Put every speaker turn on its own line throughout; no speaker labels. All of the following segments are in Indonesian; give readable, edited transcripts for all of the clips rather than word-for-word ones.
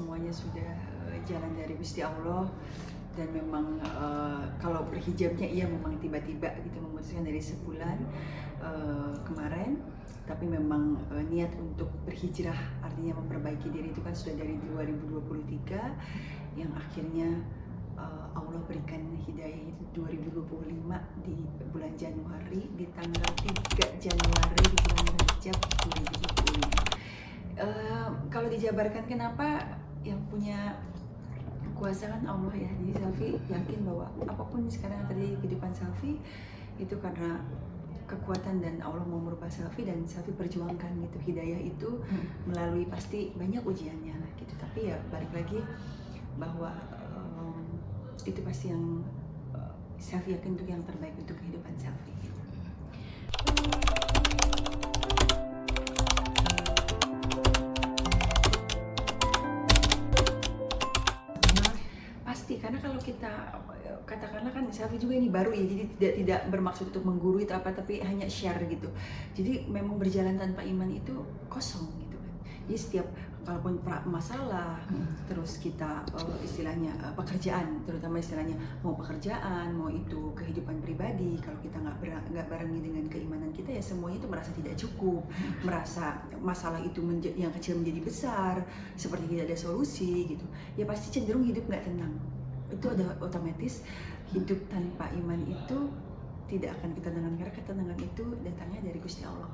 semuanya sudah jalan dari Gusti Allah. Dan memang kalau berhijabnya iya memang tiba-tiba gitu memutuskan dari sebulan kemarin. Tapi memang niat untuk berhijrah, artinya memperbaiki diri itu kan sudah dari 2023, yang akhirnya Allah berikan hidayah itu 2025 di bulan Januari, di tanggal 3 Januari di bulan Rajab 2025. Kalau dijabarkan kenapa, yang punya kuasa kan Allah ya. Jadi Selfie yakin bahwa apapun sekarang yang terjadi di kehidupan Selfie itu karena kekuatan dan Allah mau merubah Selfie, dan Selfie perjuangkan gitu hidayah itu melalui pasti banyak ujiannya lah gitu. Tapi ya balik lagi bahwa itu pasti yang Selfie yakin untuk yang terbaik untuk kehidupan Selfie gitu. Pasti, karena kalau kita katakanlah kan Selfie juga ini baru ya, jadi tidak bermaksud untuk menggurui atau apa, tapi hanya share gitu. Jadi memang berjalan tanpa iman itu kosong gitu kan. Jadi setiap kalaupun masalah, terus kita istilahnya pekerjaan, terutama istilahnya mau pekerjaan, mau itu kehidupan pribadi, kalau kita nggak barengi dengan keimanan kita ya semuanya itu merasa tidak cukup, merasa masalah itu yang kecil menjadi besar, seperti tidak ada solusi gitu. Ya pasti cenderung hidup nggak tenang. Itu ada otomatis hidup tanpa iman itu tidak akan ketenangan, karena ketenangan itu datangnya dari Gusti Allah.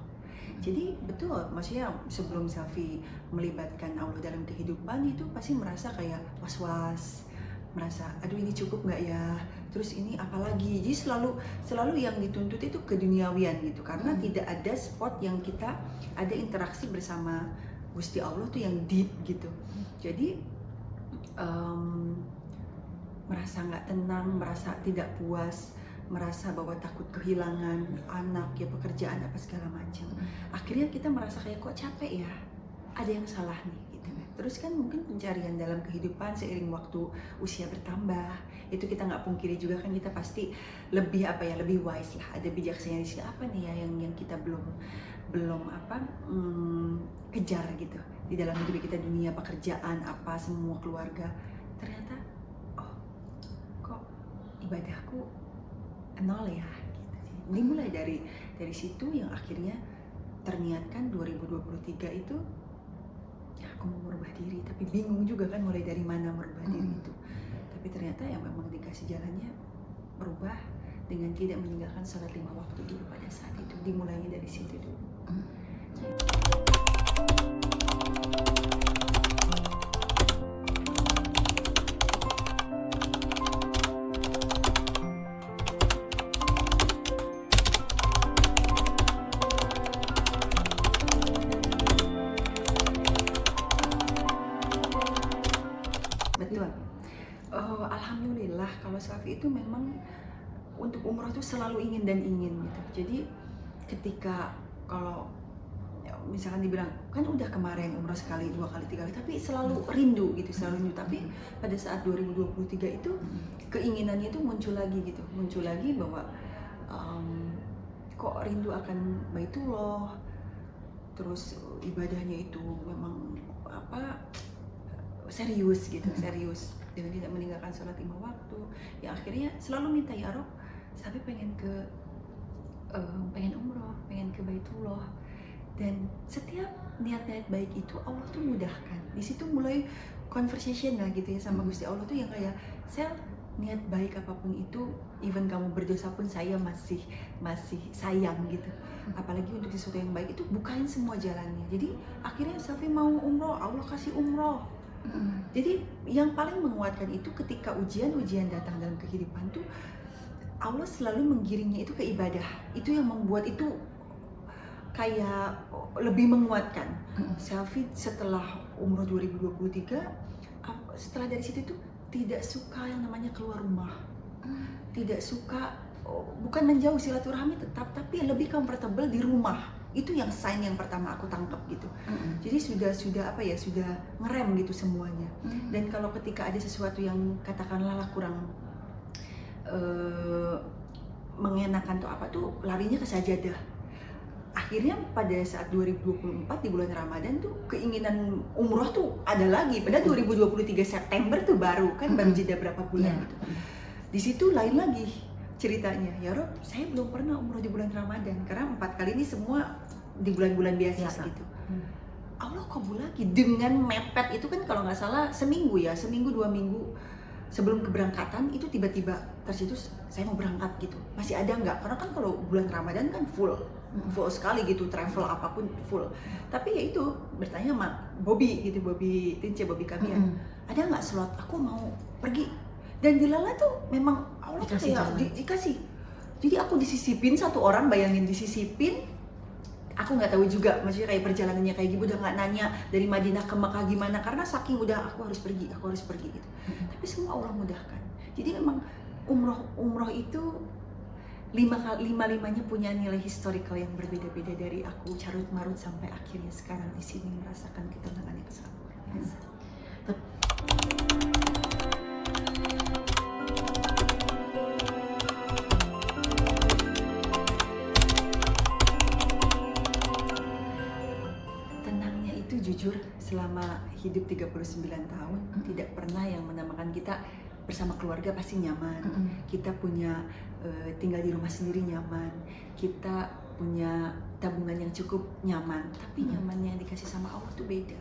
Jadi betul, maksudnya sebelum Selfie melibatkan Allah dalam kehidupan itu pasti merasa kayak was-was, merasa aduh ini cukup nggak ya, terus ini apalagi. Jadi selalu yang dituntut itu keduniawian gitu, karena tidak ada spot yang kita ada interaksi bersama Gusti Allah tuh yang deep gitu. Jadi merasa nggak tenang, merasa tidak puas, merasa bahwa takut kehilangan anak ya, pekerjaan apa segala macam. Akhirnya kita merasa kayak kok capek ya, ada yang salah nih gitu. Terus kan mungkin pencarian dalam kehidupan seiring waktu usia bertambah itu kita nggak pungkiri juga kan, kita pasti lebih lebih wise lah, ada bijaksana di sini apa nih ya yang kita belum kejar gitu di dalam hidup kita, dunia pekerjaan apa semua keluarga. Ternyata ibadahku nol ya gitu. Dimulai dari situ yang akhirnya terniatkan 2023 itu ya aku mau merubah diri, tapi bingung juga kan mulai dari mana merubah diri itu. Tapi ternyata yang memang dikasih jalannya merubah dengan tidak meninggalkan sholat 5 waktu dulu pada saat itu. Dimulainya dari situ dulu. Betul. Alhamdulillah kalau Selfie itu memang untuk umroh itu selalu ingin gitu. Jadi ketika kalau misalkan dibilang kan udah kemarin umroh sekali, 2 kali, 3 kali, tapi selalu rindu gitu, selalu rindu. Tapi pada saat 2023 itu keinginannya itu muncul lagi bahwa kok rindu akan Baitullah, terus ibadahnya itu memang serius gitu, serius dengan tidak meninggalkan sholat 5 waktu. Ya akhirnya selalu minta ya Rob, tapi pengen umroh, pengen ke Baitullah. Dan setiap niat-niat baik itu Allah tuh mudahkan. Di situ mulai conversation lah gitu ya sama Gusti Allah tuh yang kayak, Sel, niat baik apapun itu, even kamu berdosa pun saya masih sayang gitu. Apalagi untuk sesuatu yang baik itu bukain semua jalannya. Jadi akhirnya Selfie mau umroh, Allah kasih umroh. Jadi yang paling menguatkan itu ketika ujian-ujian datang dalam kehidupan tuh Allah selalu menggiringnya itu ke ibadah. Itu yang membuat itu kayak lebih menguatkan. Selfie setelah umroh 2023, setelah dari situ tuh tidak suka yang namanya keluar rumah, tidak suka, bukan menjauh, silaturahmi tetap, tapi lebih comfortable di rumah. Itu yang sign yang pertama aku tangkap gitu. Jadi sudah ngerem gitu semuanya. Dan kalau ketika ada sesuatu yang katakanlah kurang mengenakan tuh apa tuh, larinya ke sajadah. akhirnya pada saat 2024 di bulan Ramadan tuh keinginan umroh tuh ada lagi. Padahal 2023 September tuh baru kan, baru jeda berapa bulan gitu. Di situ lain lagi ceritanya. Ya Rob, saya belum pernah umroh di bulan Ramadan karena 4 kali ini semua di bulan-bulan biasa gitu. Allah kabul lagi dengan mepet itu kan, kalau nggak salah seminggu 2 minggu sebelum keberangkatan itu tiba-tiba tersitus saya mau berangkat gitu. Masih ada nggak? Karena kan kalau bulan Ramadan kan full sekali gitu, travel apapun full. Tapi ya itu bertanya sama Bobby gitu, Bobby Tince, Bobby Kamian, ada nggak slot? Aku mau pergi. Dan dilala tuh memang Allah kayak dikasih. Jadi aku disisipin satu orang, bayangin disisipin. Aku nggak tahu juga, maksudnya kayak perjalanannya kayak gitu, udah nggak nanya dari Madinah ke Mekah gimana, karena saking udah aku harus pergi gitu. Tapi semua Allah mudahkan. Jadi memang umroh itu lima-limanya punya nilai historical yang berbeda-beda, dari aku carut marut sampai akhirnya sekarang di sini merasakan ketenangan yang sangat luar biasa. Tenangnya itu jujur selama hidup 39 tahun tidak pernah yang menamakan kita bersama keluarga pasti nyaman. Kita punya tinggal di rumah sendiri nyaman. Kita punya tabungan yang cukup nyaman. Tapi nyamannya yang dikasih sama Allah tuh beda.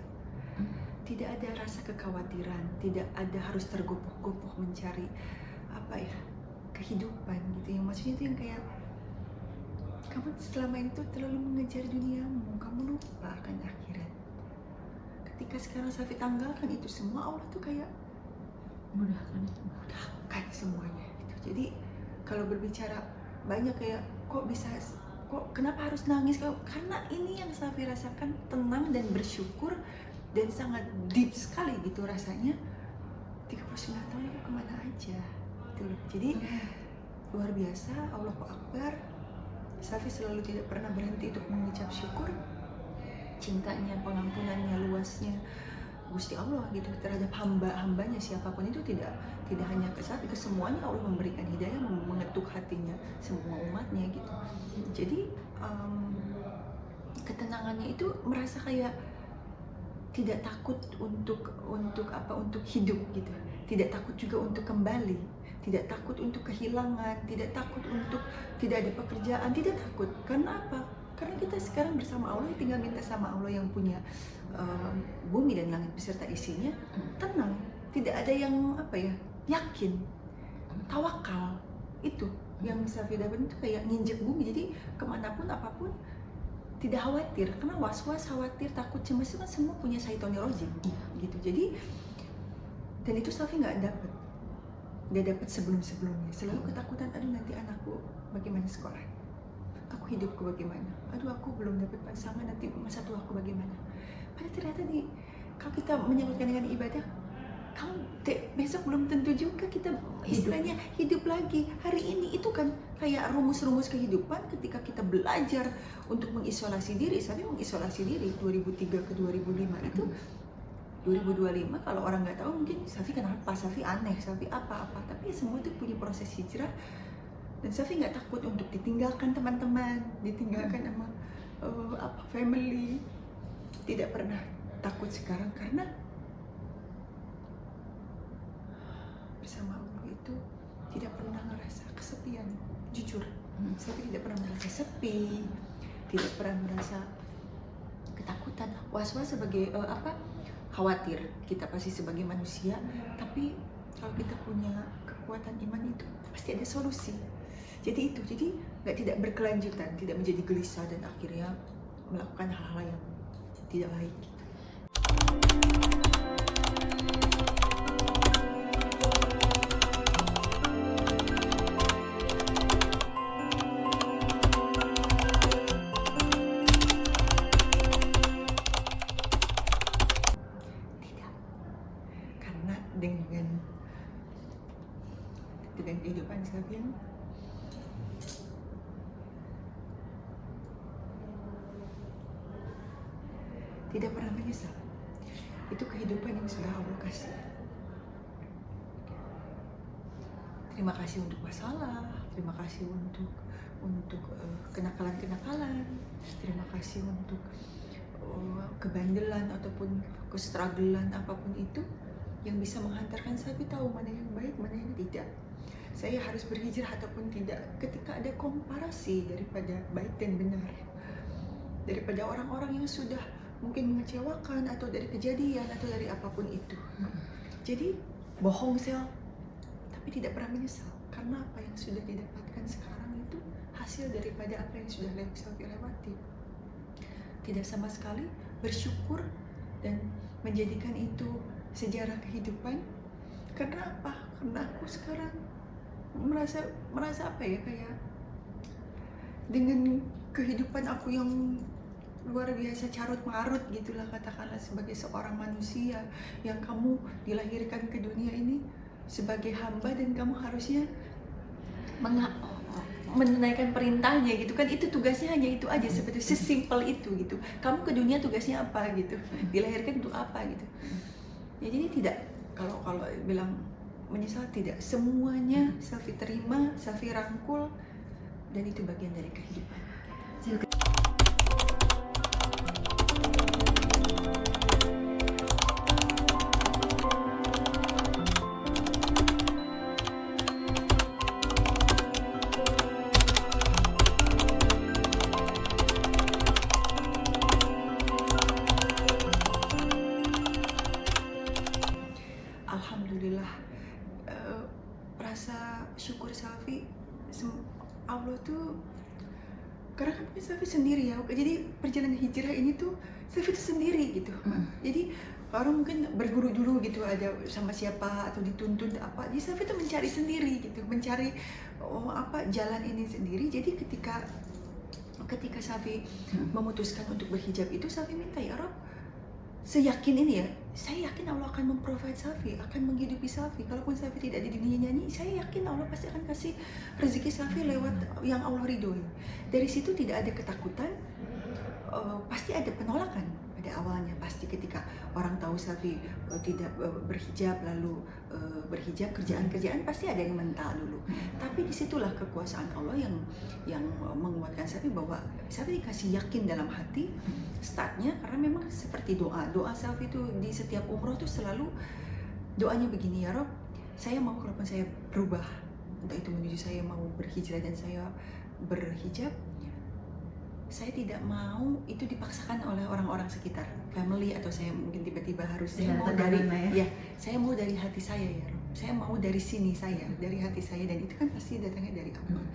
Tidak ada rasa kekhawatiran, tidak ada harus tergopoh-gopoh mencari kehidupan gitu. Yang maksudnya itu yang kayak kamu selama ini tuh terlalu mengejar duniamu, kamu lupa akan akhirat. Ketika sekarang Safi tanggalkan itu semua, Allah tuh kayak mudahkan semuanya gitu. Jadi kalau berbicara banyak kayak kenapa harus nangis? Karena ini yang Safi rasakan, tenang dan bersyukur dan sangat deep sekali gitu rasanya. 39 tahun aku kemana aja gitu loh. Jadi luar biasa, Allahu Akbar. Safi selalu tidak pernah berhenti untuk mengucap syukur, cintanya, pengampunannya, luasnya Gusti Allah gitu terhadap hamba-hambanya, siapapun itu, tidak hanya ke Safi, ke semuanya Allah memberikan hidayah, mengetuk hatinya semua umatnya gitu. Jadi ketenangannya itu merasa kayak tidak takut untuk hidup gitu, tidak takut juga untuk kembali, tidak takut untuk kehilangan, tidak takut untuk tidak ada pekerjaan, tidak takut. Karena apa? Karena kita sekarang bersama Allah, tinggal minta sama Allah yang punya bumi dan langit beserta isinya, tenang, tidak ada yang yakin, tawakal. Itu yang Safi dapat itu kayak nginjek bumi. Jadi kemanapun apapun tidak khawatir, karena was-was, khawatir, takut, cemas itu kan semua punya syaitonir rojim gitu. Jadi dan itu Safi nggak dapat sebelumnya. Selalu ketakutan, aduh nanti anakku bagaimana sekolah, aku hidupku bagaimana, aduh aku belum dapat pasangan, nanti masa tua aku bagaimana. Padahal ternyata kalau kita menyebutkan dengan ibadah, kamu besok belum tentu juga kita istilahnya hidup lagi hari ini. Itu kan kayak rumus-rumus kehidupan ketika kita belajar untuk mengisolasi diri. Saya mengisolasi diri 2003 ke 2005 itu 2025, kalau orang nggak tahu mungkin Safi kenapa, Safi aneh, Safi apa-apa, tapi semua itu punya proses hijrah. Dan Safi nggak takut untuk ditinggalkan teman-teman, ditinggalkan sama family, tidak pernah takut sekarang, karena bersama Allah itu tidak pernah ngerasa kesepian. Jujur, Safi tidak pernah merasa sepi, tidak pernah merasa ketakutan, was-was sebagai khawatir. Kita pasti sebagai manusia, tapi kalau kita punya kekuatan iman itu pasti ada solusi. Jadi tidak berkelanjutan, tidak menjadi gelisah dan akhirnya melakukan hal-hal yang tidak baik gitu. Dengan kehidupan Safi yang tidak pernah menyesal. Itu kehidupan yang sudah Allah kasih. terima kasih untuk masalah, terima kasih untuk kenakalan-kenakalan, terima kasih untuk kebandelan ataupun kestrugglean apapun itu yang bisa menghantarkan Safi tahu mana yang baik, mana yang tidak. Saya harus berhijrah ataupun tidak ketika ada komparasi daripada baik dan benar, daripada orang-orang yang sudah mungkin mengecewakan atau dari kejadian atau dari apapun itu. Jadi bohong sel, tapi tidak pernah menyesal karena apa yang sudah didapatkan sekarang itu hasil daripada apa yang sudah Safi lewati. Tidak sama sekali bersyukur dan menjadikan itu sejarah kehidupan. Karena apa? Karena aku sekarang merasa apa ya, kayak dengan kehidupan aku yang luar biasa carut marut gitulah, katakanlah, sebagai seorang manusia yang kamu dilahirkan ke dunia ini sebagai hamba dan kamu harusnya menunaikan perintahnya gitu kan. Itu tugasnya hanya itu aja, seperti sesimpel itu gitu. Kamu ke dunia tugasnya apa gitu, dilahirkan untuk apa gitu ya. Jadi tidak, kalau bilang menyesal, tidak, semuanya Safi terima, Safi rangkul, dan itu bagian dari kehidupan. Alhamdulillah, rasa syukur Safi, Allah tuh, karena kan Safi sendiri ya, jadi perjalanan hijrah ini tuh Safi tuh sendiri gitu. Jadi orang mungkin berguru dulu gitu, ada sama siapa atau dituntun apa, jadi Safi tuh mencari sendiri gitu, mencari jalan ini sendiri. Jadi ketika Safi memutuskan untuk berhijab itu, Safi minta, ya Rob, seyakin ini ya, saya yakin Allah akan memprovide Safi, akan menghidupi Safi. Kalaupun Safi tidak di dunia nyanyi, saya yakin Allah pasti akan kasih rezeki Safi lewat yang Allah ridhoi. Dari situ tidak ada ketakutan, pasti ada penolakan pada awalnya. Pasti ketika orang tahu Safi tidak berhijab, lalu berhijab, kerjaan pasti ada yang mental dulu. Tapi disitulah kekuasaan Allah yang menguatkan Safi, bahwa Safi dikasih yakin dalam hati startnya. Karena memang seperti doa Safi itu di setiap umroh tuh selalu doanya begini, ya Rob, saya mau kalaupun saya berubah, entah itu menuju saya mau berhijrah dan saya berhijab, saya tidak mau itu dipaksakan oleh orang-orang sekitar, family, atau saya mungkin tiba-tiba harus, saya mau dari saya mau dari hati saya, ya Rob, saya mau dari sini saya, dari hati saya, dan itu kan pasti datangnya dari Allah.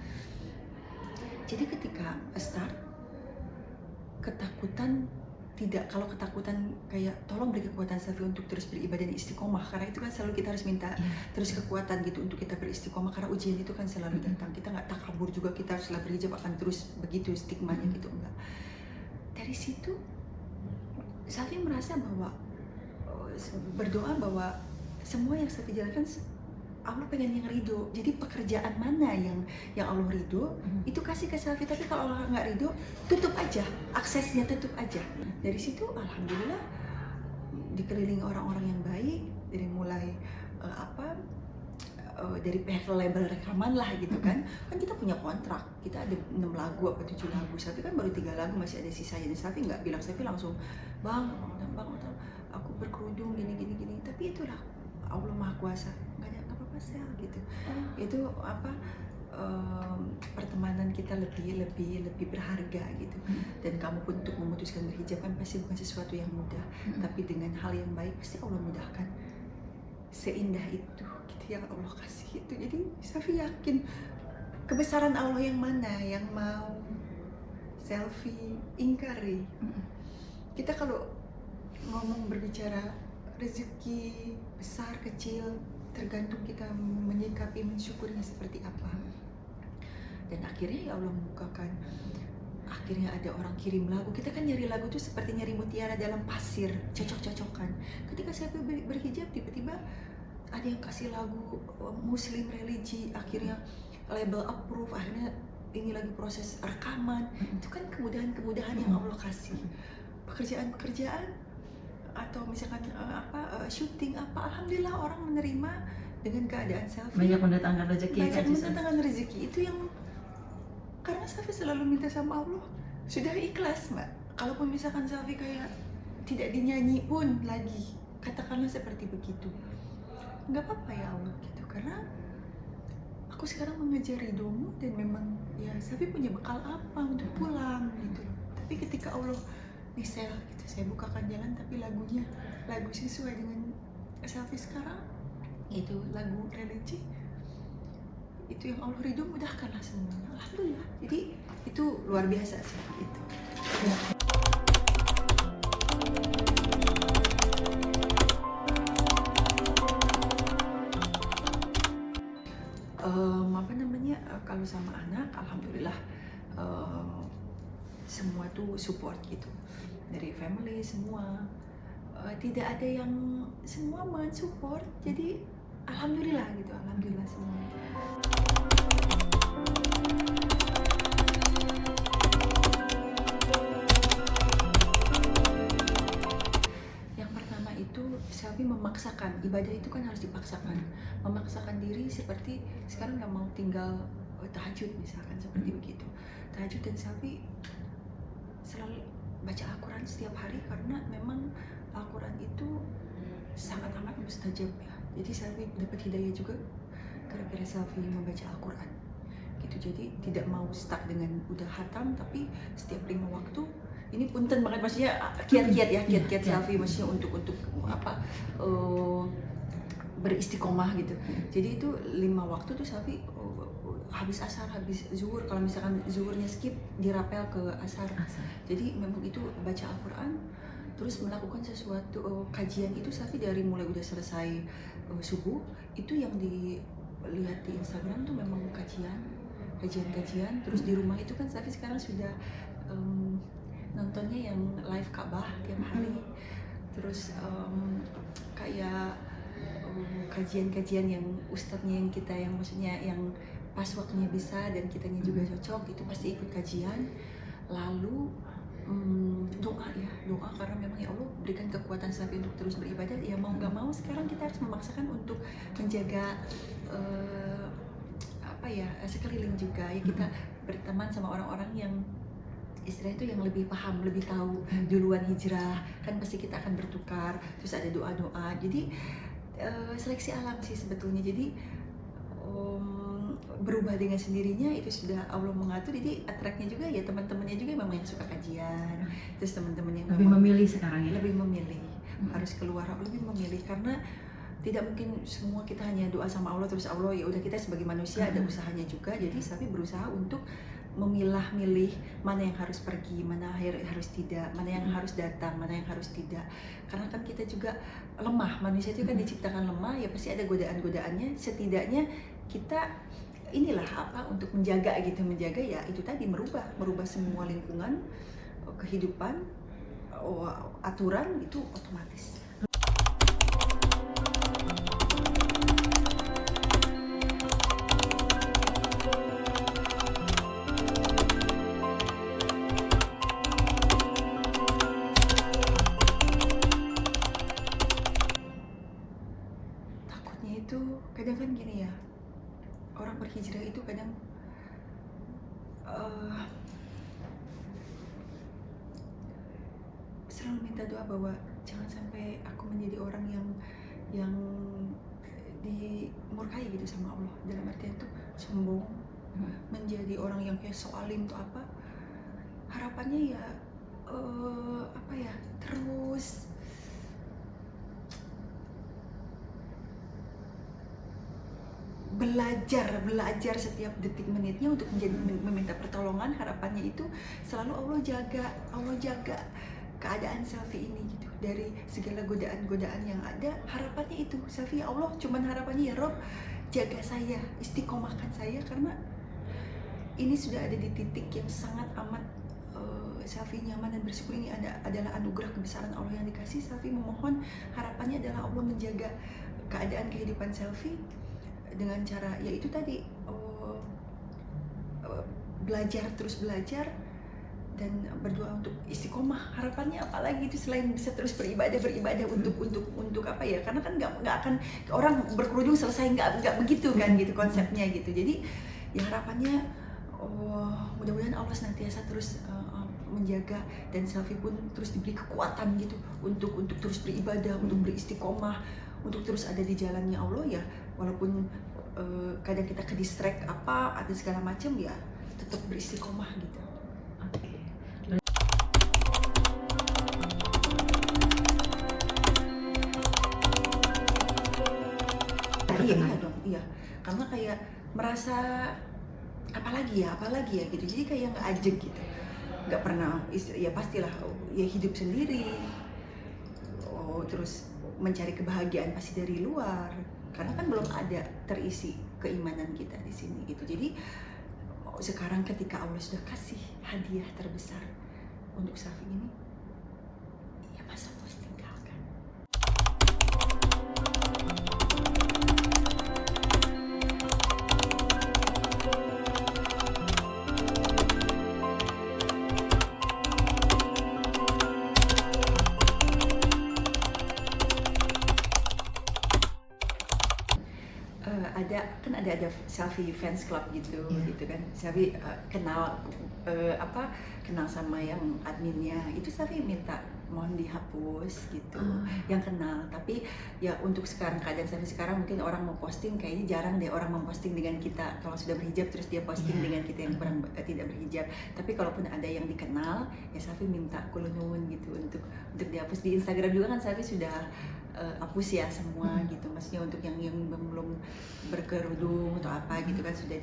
Jadi ketika start, ketakutan tidak. Kalau ketakutan kayak tolong beri kekuatan Safi untuk terus beribadah dan istiqomah, karena itu kan selalu kita harus minta terus kekuatan gitu untuk kita beristiqomah, karena ujian itu kan selalu datang. Kita nggak takabur juga, kita setelah berhijab akan terus begitu stigmanya gitu, enggak. Dari situ Safi merasa bahwa berdoa bahwa semua yang Safi jalankan Allah pengen yang ridho. Jadi pekerjaan mana yang Allah ridho, itu kasih ke Safi. Tapi kalau Allah nggak ridho, tutup aja, aksesnya tutup aja. Dari situ alhamdulillah dikelilingi orang-orang yang baik, dari mulai dari pihak label rekaman lah gitu kan. Kan kita punya kontrak, kita ada 6 lagu apa 7 lagu. Safi kan baru 3 lagu, masih ada sisanya. Dan Safi nggak bilang, Safi langsung bang aku berkerudung gini. Tapi itulah Allah Maha Kuasa, nggak ada apa-apa sel gitu. Itu pertemanan kita lebih berharga gitu. Dan kamu pun untuk memutuskan berhijab kan pasti bukan sesuatu yang mudah, tapi dengan hal yang baik pasti Allah mudahkan. Seindah itu gitu yang Allah kasih itu. Jadi Safi yakin kebesaran Allah yang mana yang mau Safi ingkari. Kita kalau ngomong berbicara rezeki besar kecil, tergantung kita menyikapi, mensyukurinya seperti apa. Dan akhirnya ya Allah membukakan, akhirnya ada orang kirim lagu. Kita kan nyari lagu tuh seperti nyari mutiara dalam pasir, cocok-cocokan. Ketika saya berhijab, tiba-tiba ada yang kasih lagu Muslim religi, akhirnya label approve, akhirnya ini lagi proses rekaman. Itu kan kemudahan-kemudahan yang Allah kasih. Pekerjaan-pekerjaan atau misalkan syuting apa, alhamdulillah orang menerima dengan keadaan selfie.
Banyak mendatangkan rezeki
Banyak
kan Sis?
mendatangkan rezeki. Itu yang karena Safi selalu minta sama Allah, sudah ikhlas Mbak. Kalaupun misalkan Safi kayak tidak dinyanyi pun lagi, katakanlah seperti begitu, nggak apa-apa ya Allah gitu, karena aku sekarang mengejar ridhomu dan memang ya Safi punya bekal apa untuk pulang gitu. Tapi ketika Allah misal gitu, saya bukakan jalan tapi lagunya lagu sesuai dengan Safi sekarang, itu lagu religi, itu yang Allah ridho, mudahkanlah semuanya. Alhamdulillah. Jadi itu luar biasa sih itu. Apa namanya, kalau sama anak alhamdulillah semua tuh support gitu, dari family semua, tidak ada yang, semua mensupport, jadi alhamdulillah gitu, alhamdulillah semua. Yang pertama itu Selvi memaksakan, ibadah itu kan harus dipaksakan, memaksakan diri seperti sekarang nggak mau tinggal tahajud misalkan seperti begitu. Tahajud dan Selvi selalu baca Al-Quran setiap hari karena memang Al-Quran itu sangat amat mustajab ya. Jadi Selvi dapat hidayah juga gara-gara Selvi membaca Al-Quran gitu. Jadi tidak mau stuck dengan udah hatam, tapi setiap 5 waktu ini punten banget, maksudnya kiat-kiat ya, kiat-kiat Selvi maksudnya untuk apa, beristiqomah gitu. Jadi itu 5 waktu tuh Selvi habis asar, habis zuhur, kalau misalkan zuhurnya skip dirapel ke asar. Jadi memang itu baca Al-Quran, terus melakukan sesuatu kajian itu Selvi dari mulai udah selesai subuh, itu yang dilihat di Instagram tuh memang kajian, terus di rumah itu kan Selvi sekarang sudah nontonnya yang live Ka'bah tiap hari, terus kayak kajian-kajian yang ustadznya yang kita, yang maksudnya yang pas waktunya bisa dan kitanya juga cocok, itu pasti ikut kajian. Lalu doa ya, doa karena memang ya Allah berikan kekuatan Selvi untuk terus beribadah. Ya mau nggak mau sekarang kita harus memaksakan untuk menjaga apa ya, sekeliling juga ya, kita berteman sama orang-orang yang istilah itu yang lebih paham, lebih tahu duluan hijrah, kan pasti kita akan bertukar, terus ada doa-doa. Jadi seleksi alam sih sebetulnya. Jadi berubah dengan sendirinya itu sudah Allah mengatur. Jadi atraknya juga ya teman-temannya juga memang yang suka kajian, terus teman-temannya
lebih memilih sekarang ya,
lebih memilih, harus keluar, lebih memilih, karena tidak mungkin semua kita hanya doa sama Allah terus Allah ya udah. Kita sebagai manusia ada usahanya juga, jadi tapi berusaha untuk memilah-milih mana yang harus pergi, mana harus tidak, mana yang harus datang, mana yang harus tidak. Karena kan kita juga lemah, manusia itu kan diciptakan lemah, ya pasti ada godaan-godaannya. Setidaknya kita inilah apa untuk menjaga gitu, menjaga ya itu tadi, merubah semua lingkungan, kehidupan, aturan itu otomatis. Itu kadang kan gini ya, orang berhijrah itu kadang selalu minta doa bahwa jangan sampai aku menjadi orang yang dimurkai gitu sama Allah, dalam artian itu sombong, menjadi orang yang kayak soalim tuh apa. Harapannya ya apa ya, terus belajar setiap detik menitnya untuk meminta pertolongan. Harapannya itu selalu Allah jaga keadaan Selvi ini gitu dari segala godaan-godaan yang ada. Harapannya itu Selvi, ya Allah, cuman harapannya ya Rob jaga saya, istiqomahkan saya, karena ini sudah ada di titik yang sangat amat Selvi nyaman dan bersyukur. Ini adalah anugerah kebesaran Allah yang dikasih. Selvi memohon, harapannya adalah Allah menjaga keadaan kehidupan Selvi dengan cara yaitu tadi, terus belajar dan berdoa untuk istiqomah. Harapannya apalagi itu selain bisa terus beribadah untuk apa ya, karena kan nggak akan orang berkerudung selesai, nggak begitu kan gitu konsepnya gitu. Jadi ya harapannya mudah-mudahan Allah senantiasa terus menjaga, dan Selfie pun terus diberi kekuatan gitu untuk terus beribadah, untuk beristiqomah, untuk terus ada di jalannya Allah ya, walaupun kadang kita ke distract apa ada segala macam ya, tetap beristiqomah gitu.
Oke.
Iya dong, iya. Karena kayak merasa apalagi ya gitu. Jadi kayak nggak ajeg gitu. Nggak pernah, ya pastilah ya hidup sendiri. Terus mencari kebahagiaan pasti dari luar. Karena kan belum ada terisi keimanan kita di sini gitu. Jadi sekarang ketika Allah sudah kasih hadiah terbesar untuk Safi ini, ya masa mau tinggalkan? Ada Selfie fans club gitu, gitu kan. Selfie kenal sama yang adminnya, itu Selfie minta mohon dihapus gitu, yang kenal. Tapi ya untuk sekarang, keadaan Selfie sekarang mungkin orang mau posting, kayaknya jarang deh orang memposting dengan kita kalau sudah berhijab terus dia posting dengan kita yang kurang tidak berhijab. Tapi kalaupun ada yang dikenal, ya Selfie minta kulunun gitu untuk dihapus. Di Instagram juga kan Selfie sudah hapus ya semua gitu, maksudnya untuk yang belum berkerudung atau apa gitu kan sudah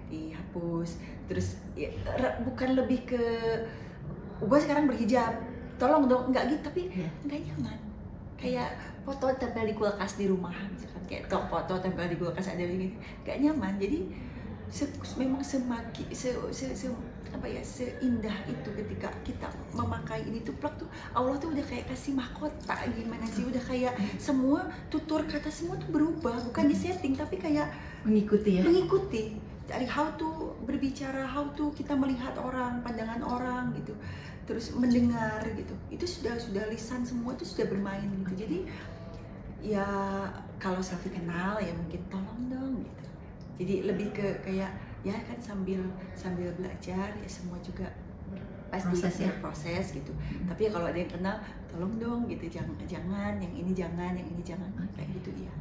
dihapus. Terus ya, bukan lebih ke gue sekarang berhijab, tolong dong, enggak gitu, tapi enggak nyaman. Kayak foto tempel di kulkas di rumah misalkan, kayak foto tempel di kulkas ada begini, enggak nyaman. Jadi memang semakin seindah itu ketika kita memakai ini tuplak tuh, Allah tuh udah kayak kasih mahkota gimana sih, udah kayak semua tutur kata semua tuh berubah, bukan di setting tapi kayak
mengikuti
dari how to berbicara, how to kita melihat orang, pandangan orang gitu, terus mendengar gitu, itu sudah lisan semua itu sudah bermain gitu. Jadi ya kalau Selfie kenal ya mungkin tolong dong gitu. Jadi lebih ke kayak ya kan sambil belajar ya, semua juga pasti proses gitu. Tapi ya kalau ada yang kenal tolong dong gitu, jangan yang ini jangan kayak gitu ya.